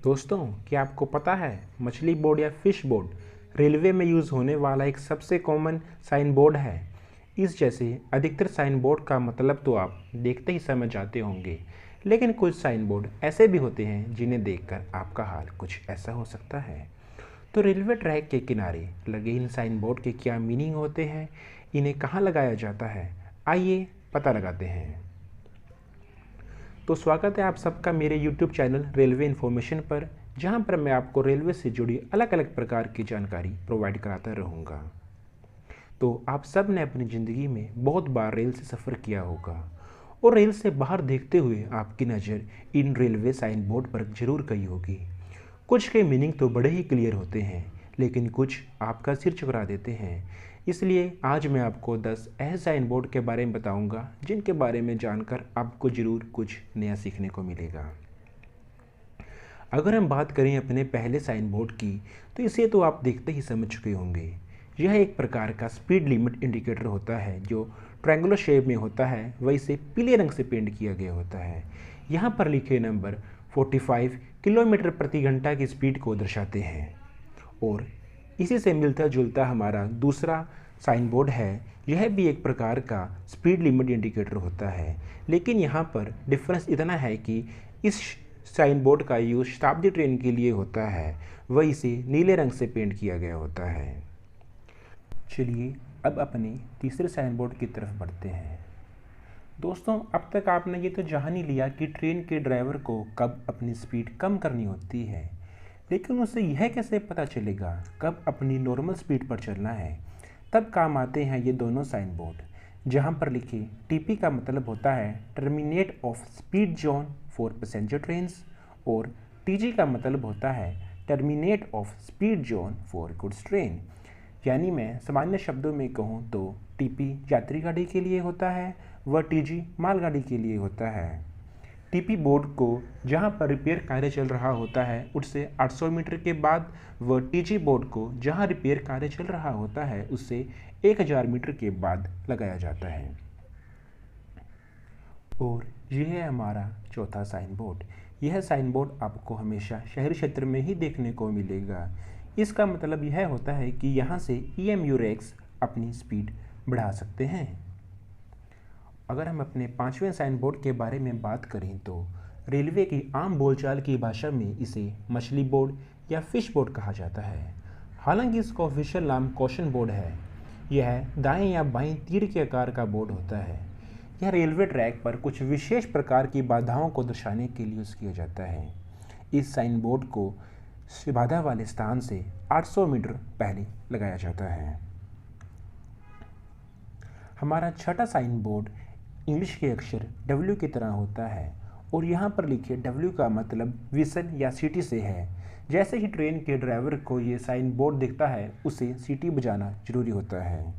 दोस्तों, क्या आपको पता है मछली बोर्ड या फिश बोर्ड रेलवे में यूज़ होने वाला एक सबसे कॉमन साइन बोर्ड है। इस जैसे अधिकतर साइन बोर्ड का मतलब तो आप देखते ही समझ जाते होंगे, लेकिन कुछ साइन बोर्ड ऐसे भी होते हैं जिन्हें देखकर आपका हाल कुछ ऐसा हो सकता है। तो रेलवे ट्रैक के किनारे लगे इन साइन बोर्ड के क्या मीनिंग होते हैं, इन्हें कहाँ लगाया जाता है, आइए पता लगाते हैं। तो स्वागत है आप सबका मेरे YouTube चैनल रेलवे इन्फॉर्मेशन पर, जहां पर मैं आपको रेलवे से जुड़ी अलग अलग प्रकार की जानकारी प्रोवाइड कराता रहूँगा। तो आप सब ने अपनी ज़िंदगी में बहुत बार रेल से सफ़र किया होगा और रेल से बाहर देखते हुए आपकी नज़र इन रेलवे साइन बोर्ड पर ज़रूर गई होगी। कुछ के मीनिंग तो बड़े ही क्लियर होते हैं, लेकिन कुछ आपका सिर चुरा देते हैं। इसलिए आज मैं आपको 10 ऐसे साइन बोर्ड के बारे में बताऊंगा जिनके बारे में जानकर आपको ज़रूर कुछ नया सीखने को मिलेगा। अगर हम बात करें अपने पहले साइन बोर्ड की, तो इसे तो आप देखते ही समझ चुके होंगे। यह एक प्रकार का स्पीड लिमिट इंडिकेटर होता है जो ट्रायंगुलर शेप में होता है। वह इसे पीले रंग से पेंट किया गया होता है। यहाँ पर लिखे नंबर 45 किलोमीटर प्रति घंटा की स्पीड को दर्शाते हैं। और इसी से मिलता जुलता हमारा दूसरा साइन बोर्ड है। यह भी एक प्रकार का स्पीड लिमिट इंडिकेटर होता है, लेकिन यहाँ पर डिफरेंस इतना है कि इस साइन बोर्ड का यूज़ शताब्दी ट्रेन के लिए होता है। वह इसे नीले रंग से पेंट किया गया होता है। चलिए अब अपने तीसरे साइन बोर्ड की तरफ बढ़ते हैं। दोस्तों, अब तक आपने ये तो जान ही लिया कि ट्रेन के ड्राइवर को कब अपनी स्पीड कम करनी होती है, लेकिन उसे यह कैसे पता चलेगा कब अपनी नॉर्मल स्पीड पर चलना है। तब काम आते हैं ये दोनों साइन बोर्ड, जहां पर लिखे टीपी का मतलब होता है terminate of speed zone for passenger trains, और टीजी का मतलब होता है terminate of speed zone for goods train. यानी मैं सामान्य शब्दों में कहूँ तो टीपी यात्री गाड़ी के लिए होता है, वह टीजी मालगाड़ी के लिए होता है। टीपी बोर्ड को जहां पर रिपेयर कार्य चल रहा होता है उससे 800 मीटर के बाद, व टीजी बोर्ड को जहां रिपेयर कार्य चल रहा होता है उससे 1000 मीटर के बाद लगाया जाता है। और यह है हमारा चौथा साइन बोर्ड। यह साइन बोर्ड आपको हमेशा शहरी क्षेत्र में ही देखने को मिलेगा। इसका मतलब यह होता है कि यहाँ से EMU रैक्स अपनी स्पीड बढ़ा सकते हैं। अगर हम अपने पांचवें साइन बोर्ड के बारे में बात करें तो रेलवे की आम बोलचाल की भाषा में इसे मछली बोर्ड या फिश बोर्ड कहा जाता है। हालांकि इसका ऑफिशियल नाम कॉशन बोर्ड है। यह दाएं या बाएं तीर के आकार का बोर्ड होता है। यह रेलवे ट्रैक पर कुछ विशेष प्रकार की बाधाओं को दर्शाने के लिए यूज़ किया जाता है। इस साइन बोर्ड को बाधा वाले स्थान से 800 मीटर पहले लगाया जाता है। हमारा छठा साइन बोर्ड इंग्लिश के अक्षर W की तरह होता है, और यहाँ पर लिखे W का मतलब विसल या सीटी से है। जैसे ही ट्रेन के ड्राइवर को ये साइन बोर्ड दिखता है उसे सीटी बजाना जरूरी होता है।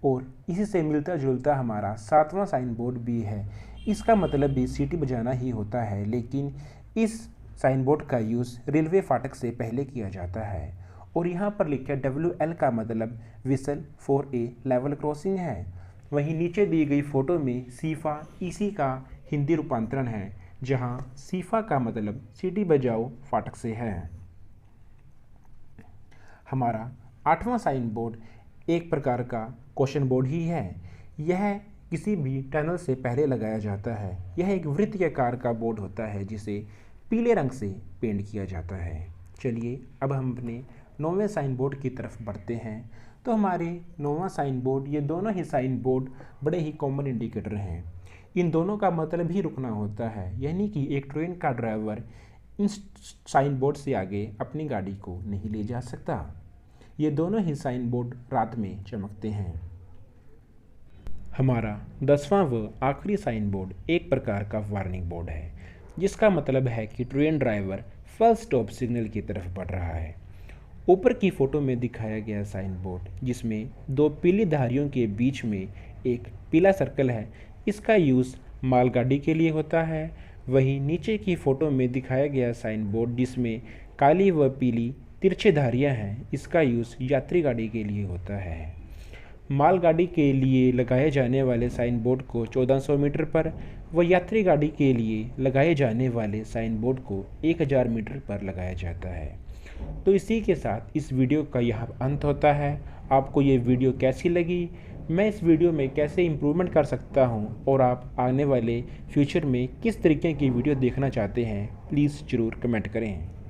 और इसी से मिलता जुलता हमारा सातवां साइन बोर्ड भी है। इसका मतलब भी सीटी बजाना ही होता है, लेकिन इस साइन बोर्ड का यूज़ रेलवे फाटक से पहले किया जाता है। और यहाँ पर लिखा WL का मतलब whistle for a level crossing है। वहीं नीचे दी गई फोटो में सीफा इसी का हिंदी रूपांतरण है, जहां सीफा का मतलब सीटी बजाओ फाटक से है। हमारा आठवां साइन बोर्ड एक प्रकार का क्वेश्चन बोर्ड ही है। यह किसी भी टनल से पहले लगाया जाता है। यह एक वृत्तीय आकार का बोर्ड होता है जिसे पीले रंग से पेंट किया जाता है। चलिए अब हम अपने 9वें साइन बोर्ड की तरफ बढ़ते हैं। तो हमारे 9वां साइन बोर्ड, ये दोनों ही साइन बोर्ड बड़े ही कॉमन इंडिकेटर हैं। इन दोनों का मतलब ही रुकना होता है, यानी कि एक ट्रेन का ड्राइवर इन साइन बोर्ड से आगे अपनी गाड़ी को नहीं ले जा सकता। ये दोनों ही साइन बोर्ड रात में चमकते हैं। हमारा 10वां व आखिरी साइन बोर्ड एक प्रकार का वार्निंग बोर्ड है, जिसका मतलब है कि train driver first stop signal की तरफ बढ़ रहा है। ऊपर की फोटो में दिखाया गया साइन बोर्ड, जिसमें दो पीली धारियों के बीच में एक पीला सर्कल है, इसका यूज़ मालगाड़ी के लिए होता है। वहीं नीचे की फोटो में दिखाया गया साइन बोर्ड, जिसमें काली व पीली तिरछे धारियां हैं, इसका यूज़ यात्री गाड़ी के लिए होता है। मालगाड़ी के लिए लगाए जाने वाले साइन बोर्ड को 1400 मीटर पर व यात्री गाड़ी के लिए लगाए जाने वाले साइन बोर्ड को 1000 मीटर पर लगाया जाता है। तो इसी के साथ इस वीडियो का यहाँ अंत होता है। आपको ये वीडियो कैसी लगी, मैं इस वीडियो में कैसे इम्प्रूवमेंट कर सकता हूँ और आप आने वाले फ्यूचर में किस तरीके की वीडियो देखना चाहते हैं, प्लीज़ ज़रूर कमेंट करें।